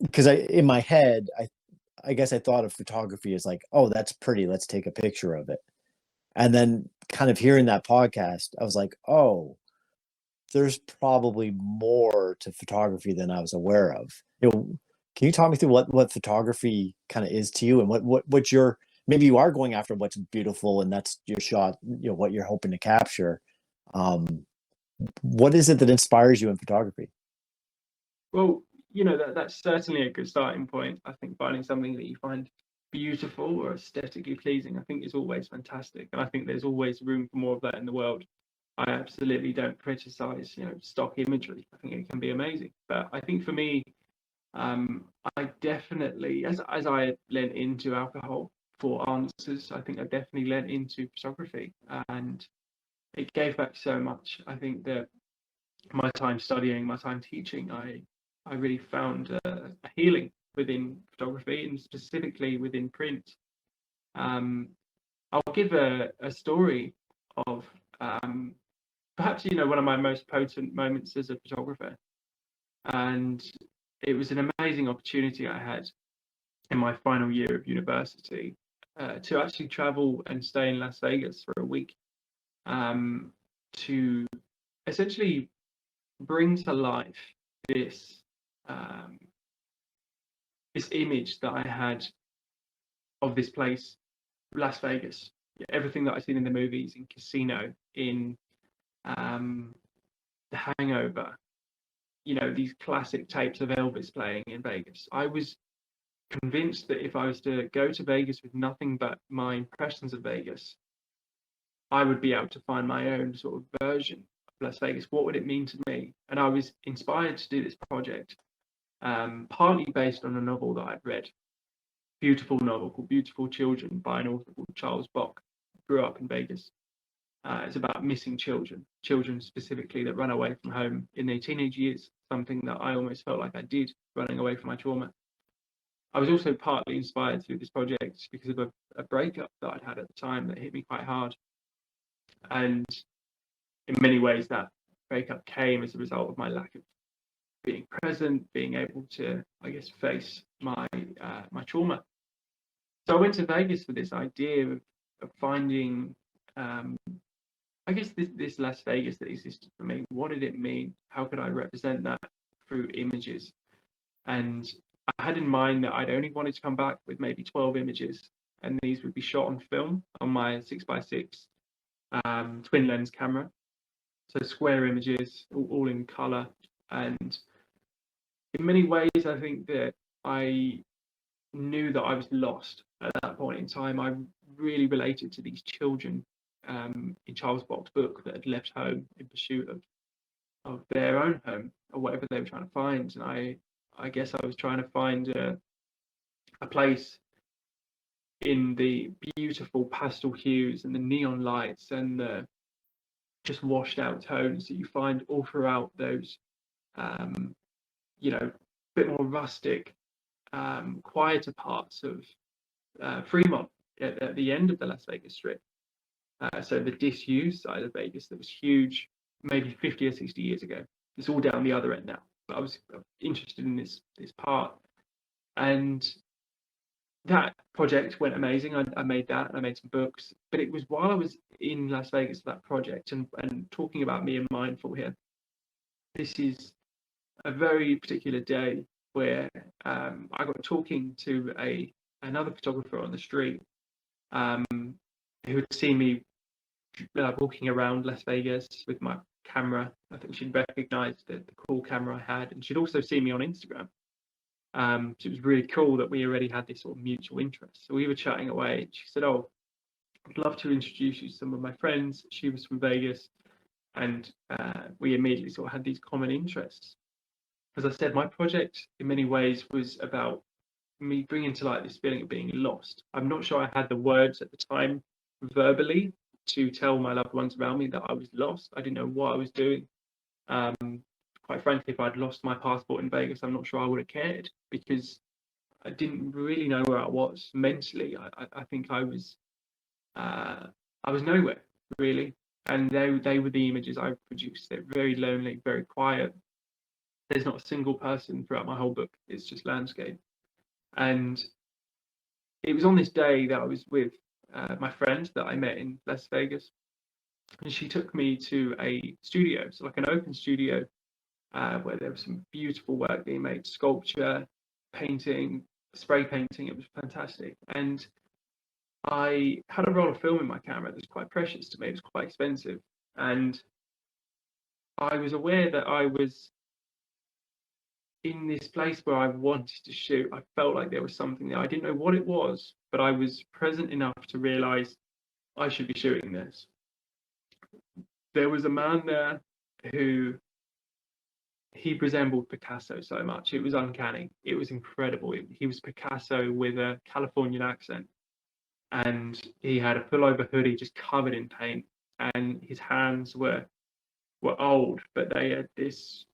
because in my head, I guess I thought of photography as like, oh, that's pretty. Let's take a picture of it. And then kind of hearing that podcast, I was like, oh, there's probably more to photography than I was aware of. Can you talk me through what photography kind of is to you, and what your, maybe you are going after what's beautiful and that's your shot, what you're hoping to capture. Um, what is it that inspires you in photography? Well, that's certainly a good starting point. I think finding something that you find beautiful or aesthetically pleasing, I think is always fantastic, and I think there's always room for more of that in the world. I absolutely don't criticize, stock imagery. I think it can be amazing, but I think for me, I definitely, as I lent into alcohol for answers, I think I definitely lent into photography, and it gave back so much. I think that my time studying, my time teaching, I really found a healing within photography and specifically within print. Um, I'll give a story of um, perhaps one of my most potent moments as a photographer, and it was an amazing opportunity I had in my final year of university to actually travel and stay in Las Vegas for a week, um, to essentially bring to life this um, this image that I had of this place, Las Vegas. Everything that I've seen in the movies, in Casino, in um, The Hangover, these classic tapes of Elvis playing in Vegas. I was convinced that if I was to go to Vegas with nothing but my impressions of Vegas, I would be able to find my own sort of version of Las Vegas. What would it mean to me? And I was inspired to do this project, partly based on a novel that I'd read, beautiful novel called Beautiful Children by an author called Charles Bock. Grew up in Vegas. It's about missing children, children specifically that run away from home in their teenage years, something that I almost felt like I did, running away from my trauma. I was also partly inspired through this project because of a breakup that I'd had at the time that hit me quite hard. And in many ways, that breakup came as a result of my lack of being present, being able to, I guess, face my trauma. So I went to Vegas with this idea of finding, um, I guess, this Las Vegas that existed for me. What did it mean? How could I represent that through images? And I had in mind that I'd only wanted to come back with maybe 12 images, and these would be shot on film on my 6x6 twin lens camera. So square images, all in color. And in many ways, I think that I knew that I was lost at that point in time. I really related to these children in Charles Bock's book that had left home in pursuit of their own home or whatever they were trying to find. And I guess I was trying to find a place in the beautiful pastel hues and the neon lights and the just washed out tones that you find all throughout those, um, bit more rustic, quieter parts of Fremont at the end of the Las Vegas Strip. So the disused side of Vegas that was huge maybe 50 or 60 years ago. It's all down the other end now. But I was interested in this part. And that project went amazing. I made that and I made some books. But it was while I was in Las Vegas for that project and talking about me and mindful here. This is a very particular day where I got talking to another photographer on the street um, who had seen me walking around Las Vegas with my camera. I think she'd recognized the cool camera I had, and she'd also seen me on Instagram. So it was really cool that we already had this sort of mutual interest. So we were chatting away, and she said, "Oh, I'd love to introduce you to some of my friends." She was from Vegas, and we immediately sort of had these common interests. As I said, my project in many ways was about me bringing to light this feeling of being lost. I'm not sure I had the words at the time verbally to tell my loved ones around me that I was lost. I didn't know what I was doing. Um, Quite frankly, if I'd lost my passport in Vegas, I'm not sure I would have cared because I didn't really know where I was mentally. I think I was nowhere really, and they were the images I produced. They're very lonely, very quiet, There's not a single person throughout my whole book. It's just landscape. And it was on this day that I was with my friend that I met in Las Vegas, and she took me to a studio, so like an open studio, where there was some beautiful work being made, sculpture, painting, spray painting. It was fantastic. And I had a roll of film in my camera that was quite precious to me. It was quite expensive. And I was aware that I was in this place where I wanted to shoot. I felt like there was something there. I didn't know what it was, but I was present enough to realize I should be shooting this. There was a man there who he resembled Picasso so much. It was uncanny. It was incredible. He was Picasso with a Californian accent. And he had a pullover hoodie just covered in paint. And his hands were old, but they had this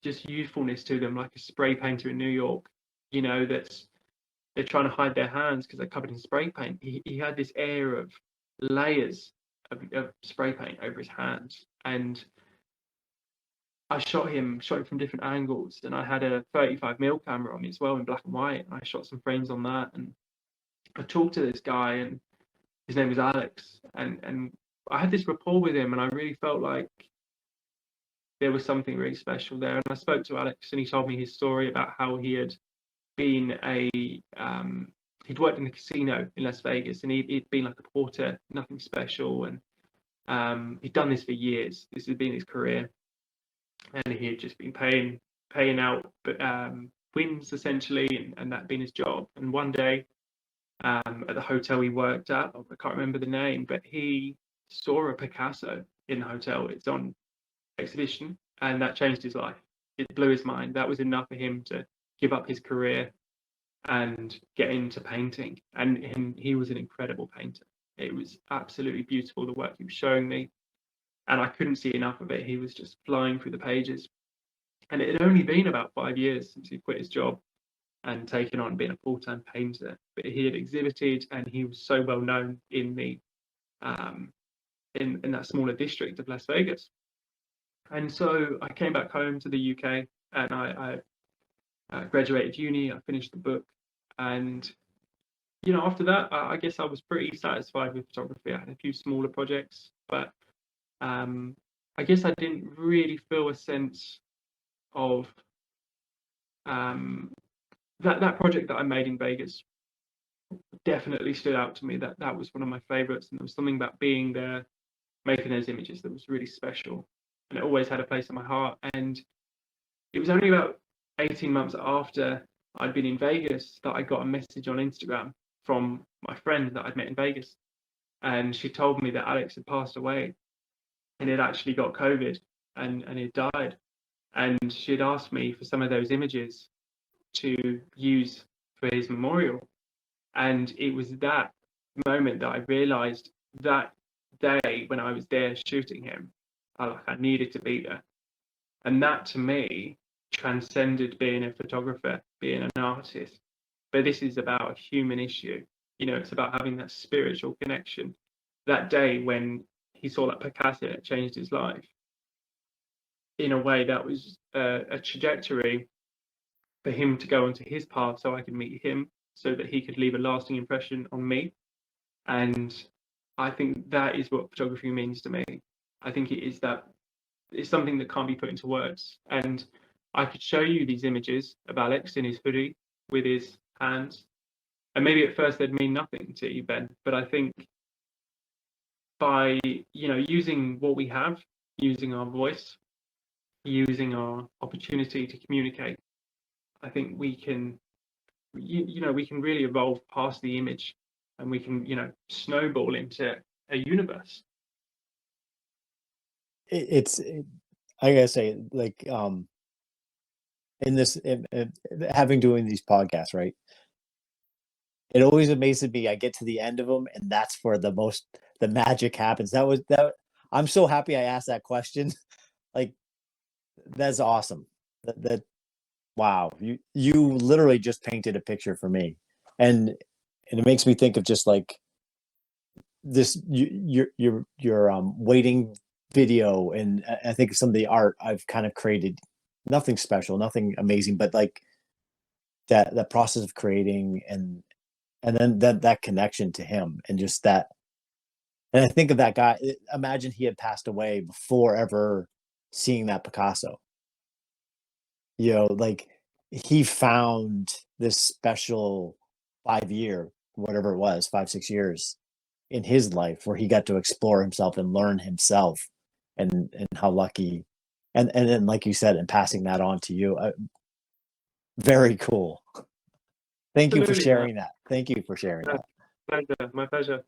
just youthfulness to them, like a spray painter in New York, that's they're trying to hide their hands because they're covered in spray paint. He had this air of layers of spray paint over his hands. And I shot him from different angles, and I had a 35mm camera on me as well in black and white, and I shot some frames on that. And I talked to this guy, and his name was Alex, and I had this rapport with him, and I really felt like there was something really special there. And I spoke to Alex, and he told me his story about how he had been he'd worked in a casino in Las Vegas, and he'd been like a porter, nothing special, and he'd done this for years. This had been his career, and he had just been paying out wins essentially, and that being his job. And one day, at the hotel he worked at, I can't remember the name, but he saw a Picasso in the hotel. It's on exhibition, and that changed his life. It blew his mind. That was enough for him to give up his career and get into painting. And he was an incredible painter. It was absolutely beautiful, the work he was showing me, and I couldn't see enough of it. He was just flying through the pages. And it had only been about 5 years since he quit his job and taken on being a full-time painter, but he had exhibited, and he was so well known in the in that smaller district of Las Vegas. And so I came back home to the UK, and I graduated uni. I finished the book, and after that, I guess I was pretty satisfied with photography. I had a few smaller projects, but I guess I didn't really feel a sense of that project that I made in Vegas definitely stood out to me. That was one of my favorites, and there was something about being there, making those images, that was really special, and it always had a place in my heart. And it was only about 18 months after I'd been in Vegas that I got a message on Instagram from my friend that I'd met in Vegas, and she told me that Alex had passed away, and had actually got COVID, and he died. And she had asked me for some of those images to use for his memorial. And it was that moment that I realized that day when I was there shooting him, I needed to be there. And that to me transcended being a photographer, being an artist. But this is about a human issue. It's about having that spiritual connection. That day when he saw that Picasso, it changed his life. In a way, that was a trajectory for him to go onto his path, so I could meet him, so that he could leave a lasting impression on me. And I think that is what photography means to me. I think it's something that can't be put into words. And I could show you these images of Alex in his hoodie with his hands, and maybe at first they'd mean nothing to you, Ben, but I think by using what we have, using our voice, using our opportunity to communicate, I think we can we can really evolve past the image, and we can snowball into a universe. I gotta say, like, in this having doing these podcasts, right, it always amazes me. I get to the end of them, and that's where the magic happens. I'm so happy I asked that question. Like, that's awesome. That wow, you literally just painted a picture for me, and it makes me think of just like this your waiting video, and I think some of the art I've kind of created nothing special, nothing amazing, but like that process of creating, and then that connection to him, and just that. And I think of that guy. Imagine he had passed away before ever seeing that Picasso. Like he found this special 5 year, whatever it was, 5, 6 years in his life where he got to explore himself and learn himself, and how lucky, and then like you said, and passing that on to you, very cool. Thank you for Absolutely, man. sharing that. Thank you for sharing No, that. pleasure. My pleasure.